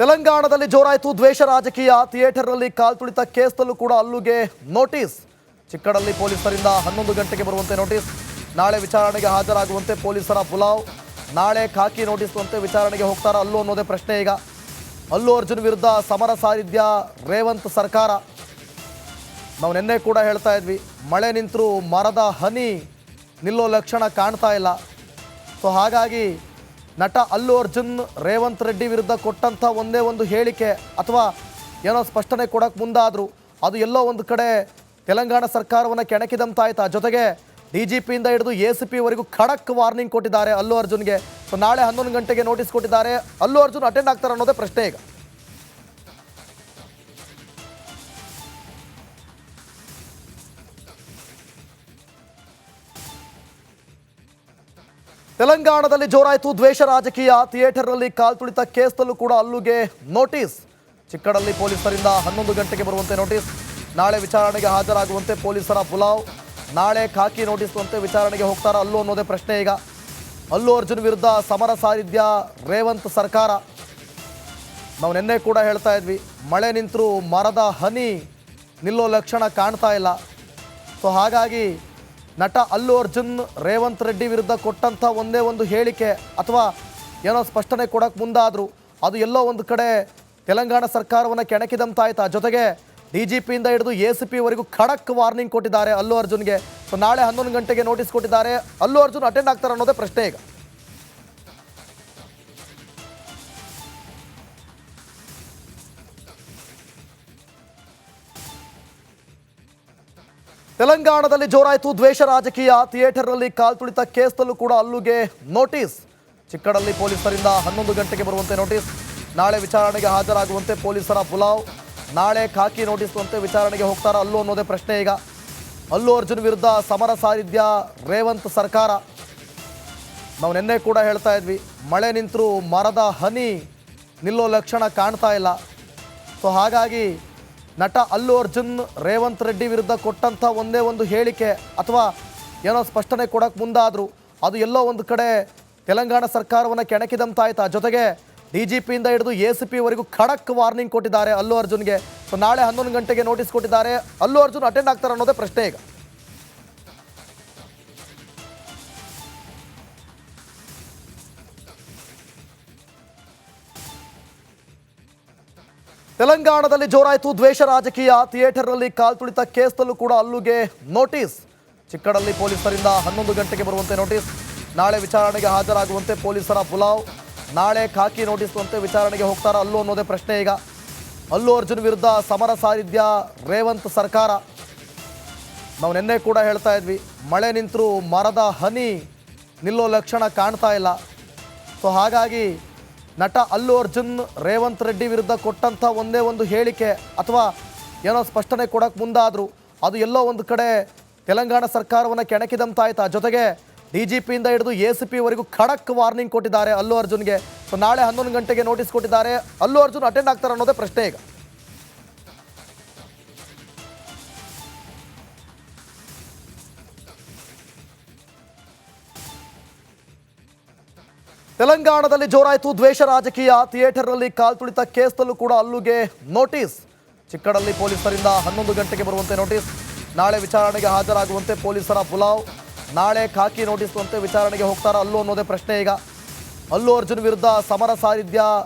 ತೆಲಂಗಾಣದಲ್ಲಿ ಜೋರಾಯಿತು ದ್ವೇಷ ರಾಜಕೀಯ. ಥಿಯೇಟರ್ನಲ್ಲಿ ಕಾಲ್ತುಳಿತ ಕೇಸ್ನಲ್ಲೂ ಕೂಡ ಅಲ್ಲುಗೆ ನೋಟಿಸ್. ಚಿಕ್ಕಡಳ್ಳಿ ಪೊಲೀಸರಿಂದ 11 ಗಂಟೆಗೆ ಬರುವಂತೆ ನೋಟಿಸ್. ನಾಳೆ ವಿಚಾರಣೆಗೆ ಹಾಜರಾಗುವಂತೆ ಪೊಲೀಸರ ಬುಲಾವ್. ನಾಳೆ ಖಾಕಿ ನೋಟಿಸ್ ಅಂತೆ ವಿಚಾರಣೆಗೆ ಹೋಗ್ತಾರ ಅಲ್ಲು ಅನ್ನೋದೇ ಪ್ರಶ್ನೆ. ಈಗ ಅಲ್ಲು ಅರ್ಜುನ್ ವಿರುದ್ಧ ಸಮರ ಸಾರಿದ್ಯ ರೇವಂತ್ ಸರ್ಕಾರ. ನಾವು ನಿನ್ನೆ ಕೂಡ ಹೇಳ್ತಾ ಇದ್ವಿ, ಮಳೆ ನಿಂತರೂ ಮರದ ಹನಿ ನಿಲ್ಲೋ ಲಕ್ಷಣ ಕಾಣ್ತಾ ಇಲ್ಲ. ಸೊ ಹಾಗಾಗಿ ನಟ ಅಲ್ಲು ಅರ್ಜುನ್ ರೇವಂತ್ ರೆಡ್ಡಿ ವಿರುದ್ಧ ಕೊಟ್ಟಂಥ ಒಂದೇ ಒಂದು ಹೇಳಿಕೆ ಅಥವಾ ಏನೋ ಸ್ಪಷ್ಟನೆ ಕೊಡೋಕ್ಕೆ ಮುಂದಾದರೂ ಅದು ಎಲ್ಲೋ ಒಂದು ಕಡೆ ತೆಲಂಗಾಣ ಸರ್ಕಾರವನ್ನು ಕೆಣಕಿದಂತಾಯ್ತಾ. ಜೊತೆಗೆ DGPಯಿಂದ ಹಿಡಿದು ACPವರೆಗೂ ಖಡಕ್ ವಾರ್ನಿಂಗ್ ಕೊಟ್ಟಿದ್ದಾರೆ ಅಲ್ಲು ಅರ್ಜುನ್ಗೆ. ಸೊ ನಾಳೆ 11 ಗಂಟೆಗೆ ನೋಟಿಸ್ ಕೊಟ್ಟಿದ್ದಾರೆ. ಅಲ್ಲು ಅರ್ಜುನ್ ಅಟೆಂಡ್ ಆಗ್ತಾರೆ ಅನ್ನೋದೇ ಪ್ರಶ್ನೆ. ಈಗ ತೆಲಂಗಾಣದಲ್ಲಿ ಜೋರಾಯಿತು ದ್ವೇಷ ರಾಜಕೀಯ. ಥಿಯೇಟರ್ನಲ್ಲಿ ಕಾಲ್ತುಳಿತ ಕೇಸ್ನಲ್ಲೂ ಕೂಡ ಅಲ್ಲುಗೆ ನೋಟಿಸ್. ಚಿಕ್ಕಡಳ್ಳಿ ಪೊಲೀಸರಿಂದ 11 ಗಂಟೆಗೆ ಬರುವಂತೆ ನೋಟಿಸ್. ನಾಳೆ ವಿಚಾರಣೆಗೆ ಹಾಜರಾಗುವಂತೆ ಪೊಲೀಸರ ಬುಲಾವ್. ನಾಳೆ ಖಾಕಿ ನೋಟಿಸ್ ಅಂತೆ ವಿಚಾರಣೆಗೆ ಹೋಗ್ತಾರ ಅಲ್ಲು ಅನ್ನೋದೇ ಪ್ರಶ್ನೆ. ಈಗ ಅಲ್ಲು ಅರ್ಜುನ್ ವಿರುದ್ಧ ಸಮರ ಸಾರಿದ್ಯ ರೇವಂತ್ ಸರ್ಕಾರ. ನಾವು ನಿನ್ನೆ ಕೂಡ ಹೇಳ್ತಾ ಇದ್ವಿ, ಮಳೆ ನಿಂತರೂ ಮರದ ಹನಿ ನಿಲ್ಲೋ ಲಕ್ಷಣ ಕಾಣ್ತಾ ಇಲ್ಲ. ಸೊ ಹಾಗಾಗಿ ನಟ ಅಲ್ಲು ಅರ್ಜುನ್ ರೇವಂತ್ ರೆಡ್ಡಿ ವಿರುದ್ಧ ಕೊಟ್ಟಂಥ ಒಂದೇ ಒಂದು ಹೇಳಿಕೆ ಅಥವಾ ಏನೋ ಸ್ಪಷ್ಟನೆ ಕೊಡೋಕ್ಕೆ ಮುಂದಾದರೂ ಅದು ಎಲ್ಲೋ ಒಂದು ಕಡೆ ತೆಲಂಗಾಣ ಸರ್ಕಾರವನ್ನು ಕೆಣಕಿದಂತಾಯ್ತಾ. ಜೊತೆಗೆ DGPಯಿಂದ ಹಿಡಿದು ACPವರೆಗೂ ಖಡಕ್ ವಾರ್ನಿಂಗ್ ಕೊಟ್ಟಿದ್ದಾರೆ ಅಲ್ಲು ಅರ್ಜುನ್ಗೆ. ಸೊ ನಾಳೆ 11 ಗಂಟೆಗೆ ನೋಟಿಸ್ ಕೊಟ್ಟಿದ್ದಾರೆ. ಅಲ್ಲು ಅರ್ಜುನ್ ಅಟೆಂಡ್ ಆಗ್ತಾರೆ ಅನ್ನೋದೇ ಪ್ರಶ್ನೆ. ಈಗ ತೆಲಂಗಾಣದಲ್ಲಿ ಜೋರಾಯಿತು ದ್ವೇಷ ರಾಜಕೀಯ. ಥಿಯೇಟರ್ನಲ್ಲಿ ಕಾಲ್ತುಳಿತ ಕೇಸ್ನಲ್ಲೂ ಕೂಡ ಅಲ್ಲುಗೆ ನೋಟಿಸ್. ಚಿಕ್ಕಡಳ್ಳಿ ಪೊಲೀಸರಿಂದ 11 ಗಂಟೆಗೆ ಬರುವಂತೆ ನೋಟಿಸ್. ನಾಳೆ ವಿಚಾರಣೆಗೆ ಹಾಜರಾಗುವಂತೆ ಪೊಲೀಸರ ಬುಲಾವ್. ನಾಳೆ ಖಾಕಿ ನೋಟಿಸ್ ಅಂತೆ ವಿಚಾರಣೆಗೆ ಹೋಗ್ತಾರ ಅಲ್ಲು ಅನ್ನೋದೇ ಪ್ರಶ್ನೆ. ಈಗ ಅಲ್ಲು ಅರ್ಜುನ್ ವಿರುದ್ಧ ಸಮರ ಸಾರಿದ್ಯ ರೇವಂತ್ ಸರ್ಕಾರ. ನಾವು ನಿನ್ನೆ ಕೂಡ ಹೇಳ್ತಾ ಇದ್ವಿ, ಮಳೆ ನಿಂತರೂ ಮರದ ಹನಿ ನಿಲ್ಲೋ ಲಕ್ಷಣ ಕಾಣ್ತಾ ಇಲ್ಲ. ಸೊ ಹಾಗಾಗಿ ನಟ ಅಲ್ಲು ಅರ್ಜುನ್ ರೇವಂತ್ ರೆಡ್ಡಿ ವಿರುದ್ಧ ಕೊಟ್ಟಂಥ ಒಂದೇ ಒಂದು ಹೇಳಿಕೆ ಅಥವಾ ಏನೋ ಸ್ಪಷ್ಟನೆ ಕೊಡೋಕ್ಕೆ ಮುಂದಾದರೂ ಅದು ಎಲ್ಲೋ ಒಂದು ಕಡೆ ತೆಲಂಗಾಣ ಸರ್ಕಾರವನ್ನು ಕೆಣಕಿದಂತಾಯ್ತಾ. ಜೊತೆಗೆ DGPಯಿಂದ ಹಿಡಿದು ACPವರೆಗೂ ಖಡಕ್ ವಾರ್ನಿಂಗ್ ಕೊಟ್ಟಿದ್ದಾರೆ ಅಲ್ಲು ಅರ್ಜುನ್ಗೆ. ಸೊ ನಾಳೆ 11 ಗಂಟೆಗೆ ನೋಟಿಸ್ ಕೊಟ್ಟಿದ್ದಾರೆ. ಅಲ್ಲು ಅರ್ಜುನ್ ಅಟೆಂಡ್ ಆಗ್ತಾರೆ ಅನ್ನೋದೇ ಪ್ರಶ್ನೆ. ಈಗ ತೆಲಂಗಾಣದಲ್ಲಿ ಜೋರಾಯಿತು ದ್ವೇಷ ರಾಜಕೀಯ. ಥಿಯೇಟರ್ನಲ್ಲಿ ಕಾಲ್ತುಳಿತ ಕೇಸ್ನಲ್ಲೂ ಕೂಡ ಅಲ್ಲುಗೆ ನೋಟಿಸ್. ಚಿಕ್ಕಡಳ್ಳಿ ಪೊಲೀಸರಿಂದ 11 ಗಂಟೆಗೆ ಬರುವಂತೆ ನೋಟಿಸ್. ನಾಳೆ ವಿಚಾರಣೆಗೆ ಹಾಜರಾಗುವಂತೆ ಪೊಲೀಸರ ಬುಲಾವ್. ನಾಳೆ ಖಾಕಿ ನೋಟಿಸ್ ಅಂತೆ ವಿಚಾರಣೆಗೆ ಹೋಗ್ತಾರ ಅಲ್ಲು ಅನ್ನೋದೇ ಪ್ರಶ್ನೆ. ಈಗ ಅಲ್ಲು ಅರ್ಜುನ್ ವಿರುದ್ಧ ಸಮರ ಸಾರಿದ್ಯ ರೇವಂತ್ ಸರ್ಕಾರ. ನಾವು ನಿನ್ನೆ ಕೂಡ ಹೇಳ್ತಾ ಇದ್ವಿ, ಮಳೆ ನಿಂತರೂ ಮರದ ಹನಿ ನಿಲ್ಲೋ ಲಕ್ಷಣ ಕಾಣ್ತಾ ಇಲ್ಲ. ಸೊ ಹಾಗಾಗಿ ನಟ ಅಲ್ಲು ಅರ್ಜುನ್ ರೇವಂತ್ ರೆಡ್ಡಿ ವಿರುದ್ಧ ಕೊಟ್ಟಂಥ ಒಂದೇ ಒಂದು ಹೇಳಿಕೆ ಅಥವಾ ಏನೋ ಸ್ಪಷ್ಟನೆ ಕೊಡೋಕ್ಕೆ ಮುಂದಾದರೂ ಅದು ಎಲ್ಲೋ ಒಂದು ಕಡೆ ತೆಲಂಗಾಣ ಸರ್ಕಾರವನ್ನು ಕೆಣಕಿದಂತಾಯ್ತಾ. ಜೊತೆಗೆ DGPಯಿಂದ ಹಿಡಿದು ACPವರೆಗೂ ಖಡಕ್ ವಾರ್ನಿಂಗ್ ಕೊಟ್ಟಿದ್ದಾರೆ ಅಲ್ಲು ಅರ್ಜುನ್ಗೆ. ಸೊ ನಾಳೆ 11 ಗಂಟೆಗೆ ನೋಟಿಸ್ ಕೊಟ್ಟಿದ್ದಾರೆ. ಅಲ್ಲು ಅರ್ಜುನ್ ಅಟೆಂಡ್ ಆಗ್ತಾರೆ ಅನ್ನೋದೇ ಪ್ರಶ್ನೆ. ಈಗ ತೆಲಂಗಾಣದಲ್ಲಿ ಜೋರಾಯಿತು ದ್ವೇಷ ರಾಜಕೀಯ. ಥಿಯೇಟರ್ನಲ್ಲಿ ಕಾಲ್ತುಳಿತ ಕೇಸ್ನಲ್ಲೂ ಕೂಡ ಅಲ್ಲುಗೆ ನೋಟಿಸ್. ಚಿಕ್ಕಡಳ್ಳಿ ಪೊಲೀಸರಿಂದ 11 ಗಂಟೆಗೆ ಬರುವಂತೆ ನೋಟಿಸ್. ನಾಳೆ ವಿಚಾರಣೆಗೆ ಹಾಜರಾಗುವಂತೆ ಪೊಲೀಸರ ಬುಲಾವ್. ನಾಳೆ ಖಾಕಿ ನೋಟಿಸ್ ಅಂತೆ ವಿಚಾರಣೆಗೆ ಹೋಗ್ತಾರ ಅಲ್ಲು ಅನ್ನೋದೇ ಪ್ರಶ್ನೆ. ಈಗ ಅಲ್ಲು ಅರ್ಜುನ್ ವಿರುದ್ಧ ಸಮರ ಸಾರಿದ್ಯ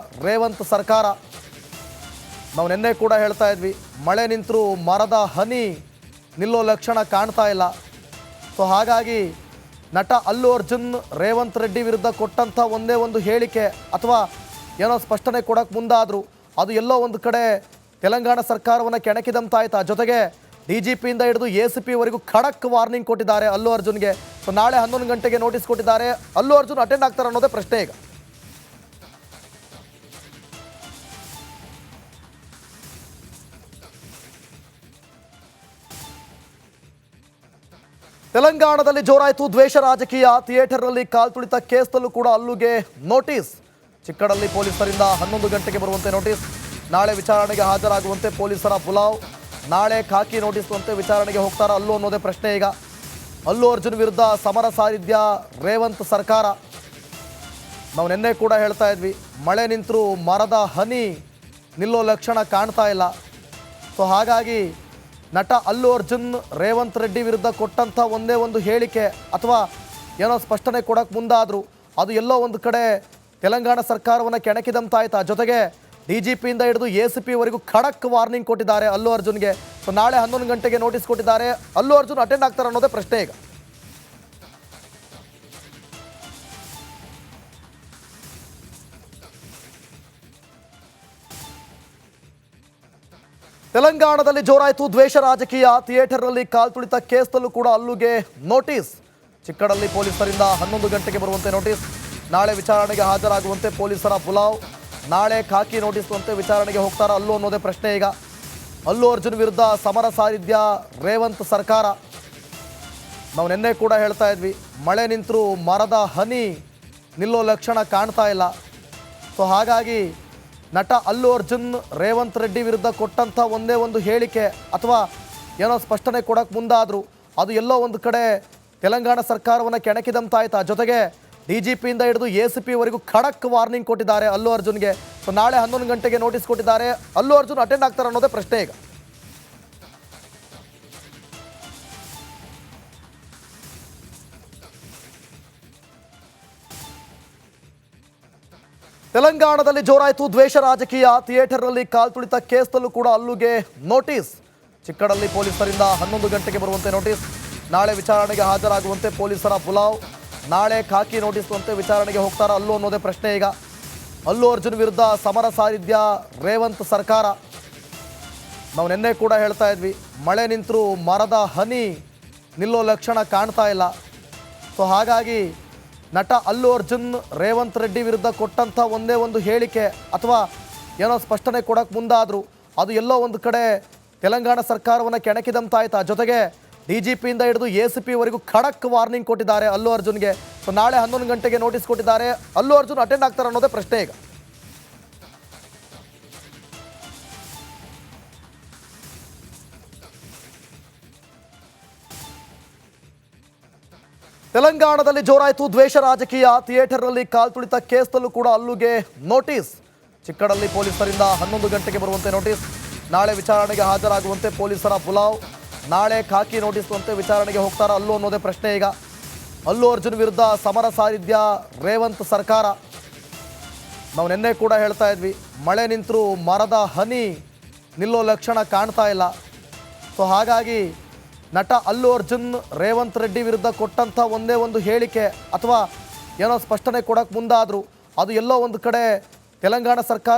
ರೇವಂತ್ ಸರ್ಕಾರ. ನಾವು ನಿನ್ನೆ ಕೂಡ ಹೇಳ್ತಾ ಇದ್ವಿ, ಮಳೆ ನಿಂತರೂ ಮರದ ಹನಿ ನಿಲ್ಲೋ ಲಕ್ಷಣ ಕಾಣ್ತಾ ಇಲ್ಲ. ಸೊ ಹಾಗಾಗಿ ನಟ ಅಲ್ಲು ಅರ್ಜುನ್ ರೇವಂತ್ ರೆಡ್ಡಿ ವಿರುದ್ಧ ಕೊಟ್ಟಂಥ ಒಂದೇ ಒಂದು ಹೇಳಿಕೆ ಅಥವಾ ಏನೋ ಸ್ಪಷ್ಟನೆ ಕೊಡೋಕ್ಕೆ ಮುಂದಾದರೂ ಅದು ಎಲ್ಲೋ ಒಂದು ಕಡೆ ತೆಲಂಗಾಣ ಸರ್ಕಾರವನ್ನು ಕೆಣಕಿದಂತಾಯ್ತಾ. ಜೊತೆಗೆ DGPಯಿಂದ ಹಿಡಿದು ACPವರೆಗೂ ಖಡಕ್ ವಾರ್ನಿಂಗ್ ಕೊಟ್ಟಿದ್ದಾರೆ ಅಲ್ಲು ಅರ್ಜುನ್ಗೆ. ಸೊ ನಾಳೆ 11 ಗಂಟೆಗೆ ನೋಟಿಸ್ ಕೊಟ್ಟಿದ್ದಾರೆ. ಅಲ್ಲು ಅರ್ಜುನ್ ಅಟೆಂಡ್ ಆಗ್ತಾರೆ ಅನ್ನೋದೇ ಪ್ರಶ್ನೆ. ಈಗ ತೆಲಂಗಾಣದಲ್ಲಿ ಜೋರಾಯಿತು ದ್ವೇಷ ರಾಜಕೀಯ. ಥಿಯೇಟರ್ನಲ್ಲಿ ಕಾಲ್ತುಳಿತ ಕೇಸ್ನಲ್ಲೂ ಕೂಡ ಅಲ್ಲುಗೆ ನೋಟಿಸ್. ಚಿಕ್ಕಡಳ್ಳಿ ಪೊಲೀಸರಿಂದ 11 ಗಂಟೆಗೆ ಬರುವಂತೆ ನೋಟಿಸ್. ನಾಳೆ ವಿಚಾರಣೆಗೆ ಹಾಜರಾಗುವಂತೆ ಪೊಲೀಸರ ಬುಲಾವ್. ನಾಳೆ ಖಾಕಿ ನೋಟಿಸ್ ಅಂತೆ ವಿಚಾರಣೆಗೆ ಹೋಗ್ತಾರ ಅಲ್ಲು ಅನ್ನೋದೇ ಪ್ರಶ್ನೆ. ಈಗ ಅಲ್ಲು ಅರ್ಜುನ್ ವಿರುದ್ಧ ಸಮರ ಸಾರಿದ್ಯ ರೇವಂತ್ ಸರ್ಕಾರ. ನಾವು ನಿನ್ನೆ ಕೂಡ ಹೇಳ್ತಾ ಇದ್ವಿ, ಮಳೆ ನಿಂತರೂ ಮರದ ಹನಿ ನಿಲ್ಲೋ ಲಕ್ಷಣ ಕಾಣ್ತಾ ಇಲ್ಲ. ಸೊ ಹಾಗಾಗಿ ನಟ ಅಲ್ಲು ಅರ್ಜುನ್ ರೇವಂತ್ ರೆಡ್ಡಿ ವಿರುದ್ಧ ಕೊಟ್ಟಂಥ ಒಂದೇ ಒಂದು ಹೇಳಿಕೆ ಅಥವಾ ಏನೋ ಸ್ಪಷ್ಟನೆ ಕೊಡೋಕ್ಕೆ ಮುಂದಾದರು ಅದು ಎಲ್ಲೋ ಒಂದು ಕಡೆ ತೆಲಂಗಾಣ ಸರ್ಕಾರವನ್ನು ಕೆಣಕಿದಂತಾಯ್ತು. ಜೊತೆಗೆ DGPಯಿಂದ ಹಿಡಿದು ACPವರೆಗೂ ಖಡಕ್ ವಾರ್ನಿಂಗ್ ಕೊಟ್ಟಿದ್ದಾರೆ ಅಲ್ಲು ಅರ್ಜುನ್ಗೆ. ಸೊ ನಾಳೆ 11 ಗಂಟೆಗೆ ನೋಟಿಸ್ ಕೊಟ್ಟಿದ್ದಾರೆ. ಅಲ್ಲು ಅರ್ಜುನ್ ಅಟೆಂಡ್ ಆಗ್ತಾರೆ ಅನ್ನೋದೇ ಪ್ರಶ್ನೆ ಈಗ. ತೆಲಂಗಾಣದಲ್ಲಿ ಜೋರಾಯಿತು ದ್ವೇಷ ರಾಜಕೀಯ. ಥಿಯೇಟರ್ನಲ್ಲಿ ಕಾಲ್ತುಳಿತ ಕೇಸ್ನಲ್ಲೂ ಕೂಡ ಅಲ್ಲುಗೆ ನೋಟಿಸ್. ಚಿಕ್ಕಡಳ್ಳಿ ಪೊಲೀಸರಿಂದ 11 ಗಂಟೆಗೆ ಬರುವಂತೆ ನೋಟಿಸ್. ನಾಳೆ ವಿಚಾರಣೆಗೆ ಹಾಜರಾಗುವಂತೆ ಪೊಲೀಸರ ಬುಲಾವ್. ನಾಳೆ ಖಾಕಿ ನೋಟಿಸ್ ಅಂತೆ ವಿಚಾರಣೆಗೆ ಹೋಗ್ತಾರ ಅಲ್ಲು ಅನ್ನೋದೇ ಪ್ರಶ್ನೆ ಈಗ. ಅಲ್ಲು ಅರ್ಜುನ್ ವಿರುದ್ಧ ಸಮರ ಸಾರಿದ್ಯ ರೇವಂತ್ ಸರ್ಕಾರ. ನಾವು ನಿನ್ನೆ ಕೂಡ ಹೇಳ್ತಾ ಇದ್ವಿ, ಮಳೆ ನಿಂತರೂ ಮರದ ಹನಿ ನಿಲ್ಲೋ ಲಕ್ಷಣ ಕಾಣ್ತಾ ಇಲ್ಲ. ಸೊ ಹಾಗಾಗಿ ನಟ ಅಲ್ಲು ಅರ್ಜುನ್ ರೇವಂತ್ ರೆಡ್ಡಿ ವಿರುದ್ಧ ಕೊಟ್ಟಂಥ ಒಂದೇ ಒಂದು ಹೇಳಿಕೆ ಅಥವಾ ಏನೋ ಸ್ಪಷ್ಟನೆ ಕೊಡೋಕ್ಕೆ ಮುಂದಾದರು ಅದು ಎಲ್ಲೋ ಒಂದು ಕಡೆ ತೆಲಂಗಾಣ ಸರ್ಕಾರವನ್ನು ಕೆಣಕಿದಂತಾಯ್ತು. ಜೊತೆಗೆ DGPಯಿಂದ ಹಿಡಿದು ACPವರೆಗೂ ಖಡಕ್ ವಾರ್ನಿಂಗ್ ಕೊಟ್ಟಿದ್ದಾರೆ ಅಲ್ಲು ಅರ್ಜುನ್ಗೆ. ಸೊ ನಾಳೆ 11 ಗಂಟೆಗೆ ನೋಟಿಸ್ ಕೊಟ್ಟಿದ್ದಾರೆ. ಅಲ್ಲು ಅರ್ಜುನ್ ಅಟೆಂಡ್ ಆಗ್ತಾರೆ ಅನ್ನೋದೇ ಪ್ರಶ್ನೆ ಈಗ. ತೆಲಂಗಾಣದಲ್ಲಿ ಜೋರಾಯಿತು ದ್ವೇಷ ರಾಜಕೀಯ. ಥಿಯೇಟರ್ನಲ್ಲಿ ಕಾಲ್ತುಳಿತ ಕೇಸ್ನಲ್ಲೂ ಕೂಡ ಅಲ್ಲುಗೆ ನೋಟಿಸ್. ಚಿಕ್ಕಡಳ್ಳಿ ಪೊಲೀಸರಿಂದ 11 ಗಂಟೆಗೆ ಬರುವಂತೆ ನೋಟಿಸ್. ನಾಳೆ ವಿಚಾರಣೆಗೆ ಹಾಜರಾಗುವಂತೆ ಪೊಲೀಸರ ಬುಲಾವ್. ನಾಳೆ ಖಾಕಿ ನೋಟಿಸ್ ಅಂತೆ ವಿಚಾರಣೆಗೆ ಹೋಗ್ತಾರ ಅಲ್ಲು ಅನ್ನೋದೇ ಪ್ರಶ್ನೆ ಈಗ. ಅಲ್ಲು ಅರ್ಜುನ್ ವಿರುದ್ಧ ಸಮರ ಸಾರಿದ್ಯ ರೇವಂತ್ ಸರ್ಕಾರ. ನಾವು ನಿನ್ನೆ ಕೂಡ ಹೇಳ್ತಾ ಇದ್ವಿ, ಮಳೆ ನಿಂತರೂ ಮರದ ಹನಿ ನಿಲ್ಲೋ ಲಕ್ಷಣ ಕಾಣ್ತಾ ಇಲ್ಲ. ಸೊ ಹಾಗಾಗಿ ನಟ ಅಲ್ಲು ಅರ್ಜುನ್ ರೇವಂತ್ ರೆಡ್ಡಿ ವಿರುದ್ಧ ಕೊಟ್ಟಂಥ ಒಂದೇ ಒಂದು ಹೇಳಿಕೆ ಅಥವಾ ಏನೋ ಸ್ಪಷ್ಟನೆ ಕೊಡೋಕ್ಕೆ ಮುಂದಾದರು ಅದು ಎಲ್ಲೋ ಒಂದು ಕಡೆ ತೆಲಂಗಾಣ ಸರ್ಕಾರವನ್ನು ಕೆಣಕಿದಂತಾಯ್ತು. ಜೊತೆಗೆ DGPಯಿಂದ ಹಿಡಿದು ACPವರೆಗೂ ಖಡಕ್ ವಾರ್ನಿಂಗ್ ಕೊಟ್ಟಿದ್ದಾರೆ ಅಲ್ಲು ಅರ್ಜುನ್ಗೆ. ಸೊ ನಾಳೆ 11 ಗಂಟೆಗೆ ನೋಟಿಸ್ ಕೊಟ್ಟಿದ್ದಾರೆ. ಅಲ್ಲು ಅರ್ಜುನ್ ಅಟೆಂಡ್ ಆಗ್ತಾರೆ ಅನ್ನೋದೇ ಪ್ರಶ್ನೆ ಈಗ. ತೆಲಂಗಾಣದಲ್ಲಿ ಜೋರಾಯಿತು ದ್ವೇಷ ರಾಜಕೀಯ. ಥಿಯೇಟರ್ನಲ್ಲಿ ಕಾಲ್ತುಳಿತ ಕೇಸ್ನಲ್ಲೂ ಕೂಡ ಅಲ್ಲುಗೆ ನೋಟಿಸ್. ಚಿಕ್ಕಡಳ್ಳಿ ಪೊಲೀಸರಿಂದ 11 ಗಂಟೆಗೆ ಬರುವಂತೆ ನೋಟಿಸ್. ನಾಳೆ ವಿಚಾರಣೆಗೆ ಹಾಜರಾಗುವಂತೆ ಪೊಲೀಸರ ಬುಲಾವ್. ನಾಳೆ ಖಾಕಿ ನೋಟಿಸ್ ಅಂತೆ ವಿಚಾರಣೆಗೆ ಹೋಗ್ತಾರ ಅಲ್ಲು ಅನ್ನೋದೇ ಪ್ರಶ್ನೆ ಈಗ. ಅಲ್ಲು ಅರ್ಜುನ್ ವಿರುದ್ಧ ಸಮರ ಸಾರಿದ್ಯ ರೇವಂತ್ ಸರ್ಕಾರ. ನಾವು ನಿನ್ನೆ ಕೂಡ ಹೇಳ್ತಾ ಇದ್ವಿ, ಮಳೆ ನಿಂತರೂ ಮರದ ಹನಿ ನಿಲ್ಲೋ ಲಕ್ಷಣ ಕಾಣ್ತಾ ಇಲ್ಲ. ಸೊ ಹಾಗಾಗಿ ನಟ ಅಲ್ಲು ಅರ್ಜುನ್ ರೇವಂತ್ ರೆಡ್ಡಿ ವಿರುದ್ಧ ಕೊಟ್ಟಂಥ ಒಂದೇ ಒಂದು ಹೇಳಿಕೆ ಅಥವಾ ಏನೋ ಸ್ಪಷ್ಟನೆ ಕೊಡೋಕ್ಕೆ ಮುಂದಾದರು ಅದು ಎಲ್ಲೋ ಒಂದು ಕಡೆ ತೆಲಂಗಾಣ ಸರ್ಕಾರ